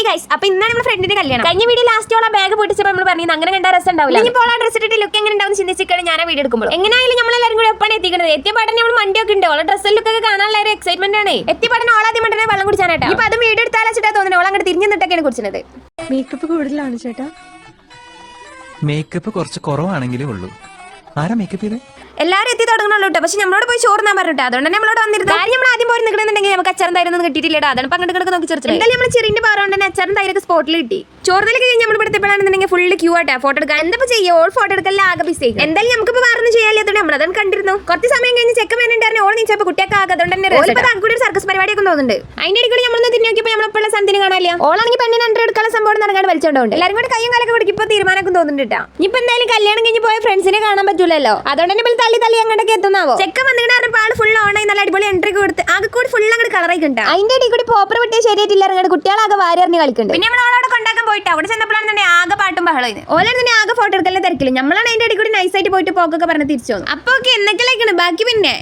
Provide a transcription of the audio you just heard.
Hey guys, അപ്പോൾ ഇന്നാണ് നമ്മുടെ ഫ്രണ്ടിന്റെ കല്യാണം. കഴിഞ്ഞ വീഡിയോ ലാസ്റ്റ് ഓളെ ബാഗ് പൊട്ടിച്ചപ്പോൾ നമ്മൾ പറഞ്ഞു അങ്ങനെ കണ്ട രസം ഉണ്ടാവില്ല. ഇപ്പോൾ ആ ഡ്രസ് ഇട്ടിട്ട് ലുക്ക് എങ്ങനെ ഉണ്ടാവും ചിന്തിച്ചിട്ടാണ് ഞാൻ ആ വീഡിയോ എടുക്കുമ്പോൾ. എങ്ങനെയായാലും നമ്മളെല്ലാവരും കൂടി ഒപ്പാണ് എത്തിക്കുന്നത്. എത്തിയപാടനെ നമ്മൾ വണ്ടിയൊക്കെ ഉണ്ട്. ഓളെ ഡ്രസ്സ് ലുക്ക് ഒക്കെ കാണാനുള്ള ഒരു എക്സൈറ്റ്മെന്റ് ആണ്. എത്തിയപാടനെ ഓളാദ്യം മണ്ടനെ വെള്ളം കുടിച്ചാനാട്ടോ. ഇപ്പൊ അത് വീഡിയോ എടുത്താലാച്ചിട്ടാ തോന്നുന്നത് ഓൾ അങ്ങോട്ട് തിരിഞ്ഞു നിന്നിട്ടൊക്കെയാണ് കുടിച്ചത്. മേക്കപ്പ് കൂടുതലാണ് ചേട്ടാ. മേക്കപ്പ് കുറച്ച് കുറവാണെങ്കിലേ ഉള്ളൂ. ആരാ മേക്കപ്പ് ചെയ്തേ? എല്ലാവരും എത്തി തുടങ്ങണല്ലോ കേട്ടോ. പക്ഷെ നമ്മളോട് പോയി ചോറിനാൻ പറഞ്ഞിട്ട് അതുകൊണ്ട് തന്നെ നമ്മളോട് വന്നിരുന്നത്. കാര്യം നമ്മൾ ആദ്യം പോയി നിൽക്കണമെന്നുണ്ടെങ്കിൽ നമുക്ക് അച്ചാറും തൈരൊന്നും കിട്ടിയിട്ടില്ല. അതാണ് പങ്കെടുത്ത് കിടക്ക് നോക്കി ചെറുത്. എന്തായാലും നമ്മൾ ചെറിയ പവർ കൊണ്ട് തന്നെ അച്ചാറും തൈരൊക്കെ സ്പോട്ടിൽ കിട്ടി. ചോറിനൊക്കെ കഴിഞ്ഞ് നമ്മൾ എടുത്തപ്പോഴാണെന്നുണ്ടെങ്കിൽ ഫുള്ള് ക്യൂ ആട്ടാ ഫോട്ടോ എടുക്കാൻ. എന്താ ചെയ്യുക, ഓൾ ഫോട്ടോ എടുക്കല്ല ആകെ ബിസി. എന്തായാലും നമുക്കിപ്പോൾ വേറൊന്നും ചെയ്യാത്തതുകൊണ്ട് നമ്മളതാണ് കണ്ടിരുന്നു. കുറച്ച് സമയം കഴിഞ്ഞ് ചെക്ക് വേണ്ടിണ്ടായിരുന്നു. ഓൾ നീച്ചപ്പോൾ കുട്ടിയൊക്കെ ആകെ അതുകൊണ്ട് തന്നെ കൂടി ഒരു സർക്കസ് പരിപാടിയൊക്കെ തോന്നുന്നുണ്ട്. അതിന്റെ ഇടയ്ക്ക് നമ്മളൊന്ന് തിരിഞ്ഞു നോക്കിയപ്പോൾ നമ്മളിപ്പോൾ സന്ധിന് കാണാനില്ല. ഓളാണെങ്കിൽ പെണ്ണിന് എൻട്രി എടുക്കാനുള്ള സംഭവം നടക്കാണ്ട് വലിച്ചോണ്ടുണ്ട്. എല്ലാവരും കൂടി കയ്യും കാലൊക്കെ പിടിക്കുമ്പോൾ തീരുമാനമൊക്കെ തോന്നുന്നുണ്ട്. ഇപ്പൊ എന്തായാലും കല്യാണം കഴിഞ്ഞ് പോയ ഫ്രണ്ട്സിനെ കാണാൻ പറ്റൂലല്ലോ. അതുകൊണ്ട് തന്നെ തള്ളി അങ്ങോട്ടൊക്കെ എത്തുന്നാവോ. ചെക്കൻ വന്നിട്ട് പാട് ഫുൾ ഓണായി നല്ല അടിപൊളി എൻട്രി കൊടുത്ത് ആകെ കൂടി ഫുൾ അങ്ങോട്ട് കളറായി കിട്ടാം. അതിന്റെ ഇടയിൽ കൂടി പോപ്പർ വിട്ടിയ ശരിയായിട്ടില്ല. അങ്ങോട്ട് കുട്ടികളാകെ വാരി അറിഞ്ഞ് കളിക്കുന്നുണ്ട്. പിന്നെ നമ്മൾ അവളോട് കൊണ്ടാക്കാൻ പോയിട്ട് അവിടെ ചെന്നപ്പോഴാണ് ആകെ പാട്ടും ബഹളം. ഓലെ തന്നെ ആകെ ഫോട്ടോ എടുക്കലിന് തിരക്കില്ല. നമ്മളാണ് അതിന്റെ ഇടയിൽ കൂടി നൈസായിട്ട് പോയിട്ട് പോക്കൊക്കെ പറഞ്ഞ് തിരിച്ചു വന്നു. അപ്പൊ ഓക്കെ എന്നൊക്കെ ബാക്കി പിന്നെ